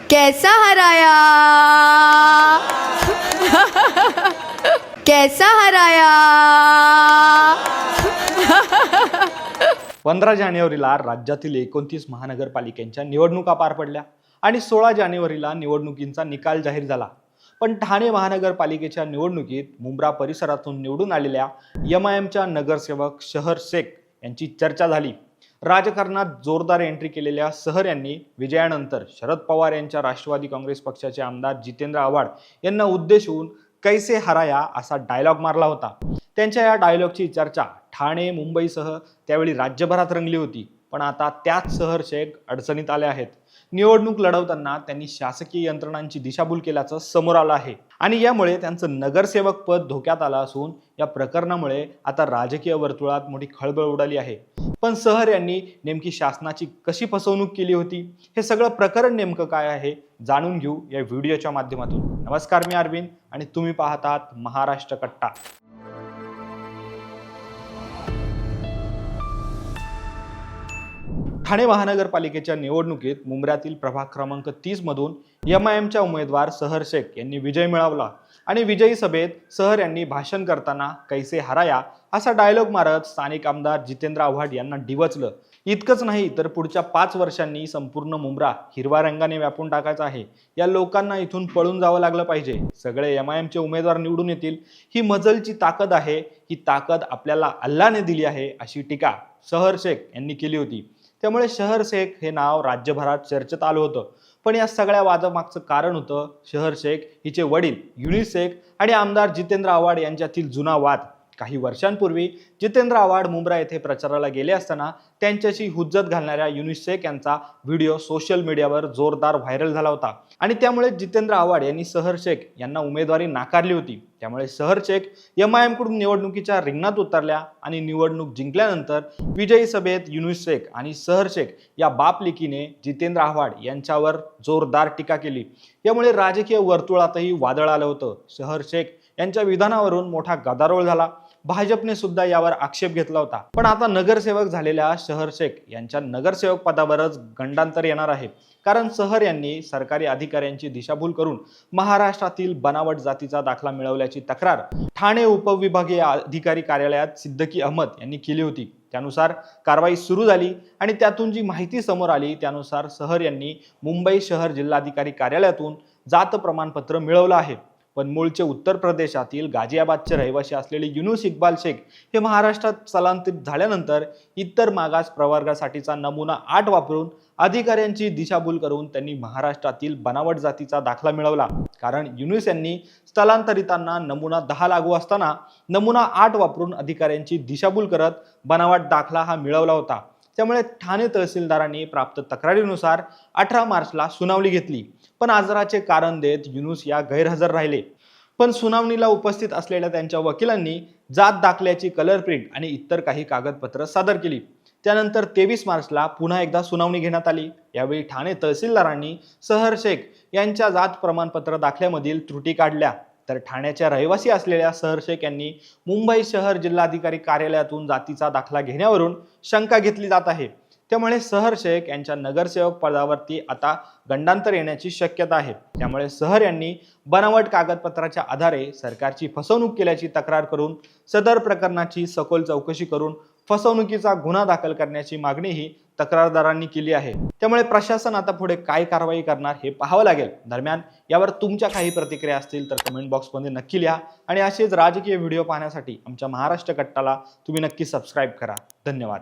कैसा हराया कैसा हराया 15 जानेवारीला राज्यातील 29 महानगरपालिकांच्या निवडणुका पार पडल्या आणि 16 जानेवारीला निवडणुकींचा निकाल जाहीर झाला। पण ठाणे महानगरपालिकेच्या निवडणुकीत मुंब्रा परिसरातून निवडून आलेल्या एमआयएमच्या नगरसेवक शहर शेख यांची चर्चा झाली। राजकारणात जोरदार एंट्री केलेल्या शहर यांनी विजयानंतर शरद पवार यांच्या राष्ट्रवादी काँग्रेस पक्षाचे आमदार जितेंद्र आव्हाड यांना उद्देशून कैसे हराया असा डायलॉग मारला होता। त्यांच्या या डायलॉगची चर्चा ठाणे मुंबईसह त्यावेळी राज्यभरात रंगली होती। पण आता त्याच शहर शेख अडचणीत आले आहेत। निवडणूक लढवताना त्यांनी शासकीय यंत्रणांची दिशाभूल केल्याचं समोर आलं आहे आणि यामुळे त्यांचं नगरसेवक पद धोक्यात आलं असून या प्रकरणामुळे आता राजकीय वर्तुळात मोठी खळबळ उडाली आहे। पण शहर यांनी नेमकी शासनाची कशी फसवणूक केली होती, हे सगळं प्रकरण नेमकं काय आहे जाणून घेऊ या व्हिडिओच्या माध्यमातून। नमस्कार, मी अरविंद आणि तुम्ही पाहत आहात महाराष्ट्र कट्टा। ठाणे महानगरपालिकेच्या निवडणुकीत मुंब्र्यातील प्रभाग क्रमांक 30 मधून एमआयएमच्या उमेदवार शहर शेख यांनी विजय मिळवला आणि विजयी सभेत शहर यांनी भाषण करताना कैसे हराया असा डायलॉग मारत स्थानिक आमदार जितेंद्र आव्हाड यांना डिवचलं। इतकंच नाही तर पुढच्या 5 वर्षांनी संपूर्ण मुंब्रा हिरव्या रंगाने व्यापून टाकायचा आहे। या लोकांना इथून पळून जावं लागलं पाहिजे। सगळे एमआयएमचे उमेदवार निवडून येतील, ही मजलची ताकद आहे, ही ताकद आपल्याला अल्लाने दिली आहे, अशी टीका शहर शेख यांनी केली होती। त्यामुळे शहर शेख हे नाव राज्यभरात चर्चेत आलं होतं। पण या सगळ्या वादामागचं कारण होतं शहर शेख हिचे वडील युनुस शेख आणि आमदार जितेंद्र आव्हाड यांच्यातील जुना वाद। काही वर्षांपूर्वी जितेंद्र आव्हाड मुंब्रा येथे प्रचाराला गेले असताना त्यांच्याशी हुज्जत घालणाऱ्या युनुस शेख यांचा व्हिडिओ सोशल मीडियावर जोरदार व्हायरल झाला होता आणि त्यामुळे जितेंद्र आव्हाड यांनी शहर शेख यांना उमेदवारी नाकारली होती। त्यामुळे शहर शेख एमआयएम कडून निवडणुकीच्या रिंगणात उतरल्या आणि निवडणूक जिंकल्यानंतर विजयी सभेत युनुस शेख आणि शहर शेख या बापलेकीने जितेंद्र आव्हाड यांच्यावर जोरदार टीका केली। यामुळे राजकीय वर्तुळातही वादळ आलं होतं। शहर शेख यांच्या विधानावरून मोठा गदारोळ झाला। भाजपने सुद्धा यावर आक्षेप घेतला होता। पण आता नगरसेवक झालेल्या शहर शेख यांच्या नगरसेवक पदावरच गंडांतर येणार आहे, कारण शहर यांनी सरकारी अधिकाऱ्यांची दिशाभूल करून महाराष्ट्रातील बनावट जातीचा दाखला मिळवल्याची तक्रार ठाणे उपविभागीय अधिकारी कार्यालयात सिद्दीकी अहमद यांनी केली होती। त्यानुसार कारवाई सुरू झाली आणि त्यातून जी माहिती समोर आली त्यानुसार शहर यांनी मुंबई शहर जिल्हाधिकारी कार्यालयातून जात प्रमाणपत्र मिळवलं आहे। पण मूळचे उत्तर प्रदेशातील गाझियाबादचे रहिवासी असलेले युनुस इक्बाल शेख हे महाराष्ट्रात स्थलांतरित झाल्यानंतर इतर मागास प्रवर्गासाठीचा नमुना 8 वापरून अधिकाऱ्यांची दिशाभूल करून त्यांनी महाराष्ट्रातील बनावट जातीचा दाखला मिळवला। कारण युनुस यांनी स्थलांतरितांना नमुना 10 लागू असताना नमुना 8 वापरून अधिकाऱ्यांची दिशाभूल करत बनावट दाखला हा मिळवला होता। त्यामुळे ठाणे तहसीलदारांनी प्राप्त तक्रारीनुसार 18 मार्चला सुनावणी घेतली, पण आजाराचे कारण देत युनुस या गैरहजर राहिले। पण सुनावणीला उपस्थित असलेल्या त्यांच्या वकिलांनी जात दाखल्याची कलर प्रिंट आणि इतर काही कागदपत्र सादर केली। त्यानंतर 23 मार्चला पुन्हा एकदा सुनावणी घेण्यात आली। यावेळी ठाणे तहसीलदारांनी शहर शेख यांच्या जात प्रमाणपत्र दाखल्यामधील त्रुटी काढल्या, तर ठाण्याच्या रहिवासी असलेल्या शहर शेख यांनी मुंबई शहर जिल्हाधिकारी कार्यालयातून जातीचा दाखला घेण्यावरून शंका घेतली जात आहे। त्यामुळे शहर शेख यांच्या नगरसेवक पदावरती आता गंडांतर येण्याची शक्यता आहे। त्यामुळे शहर यांनी बनावट कागदपत्राच्या आधारे सरकारची फसवणूक केल्याची तक्रार करून सदर प्रकरणाची सखोल चौकशी करून फसवणुकीचा गुन्हा दाखल करण्याची मागणीही तक्रारदारांनी केली आहे। त्यामुळे प्रशासन आता पुढे काय कारवाई करणार हे पाहावं लागेल। दरम्यान यावर तुमच्या काही प्रतिक्रिया असतील तर कमेंट बॉक्समध्ये नक्की लिहा आणि असेच राजकीय व्हिडिओ पाहण्यासाठी आमच्या महाराष्ट्र कट्टाला तुम्ही नक्की सबस्क्राईब करा। धन्यवाद।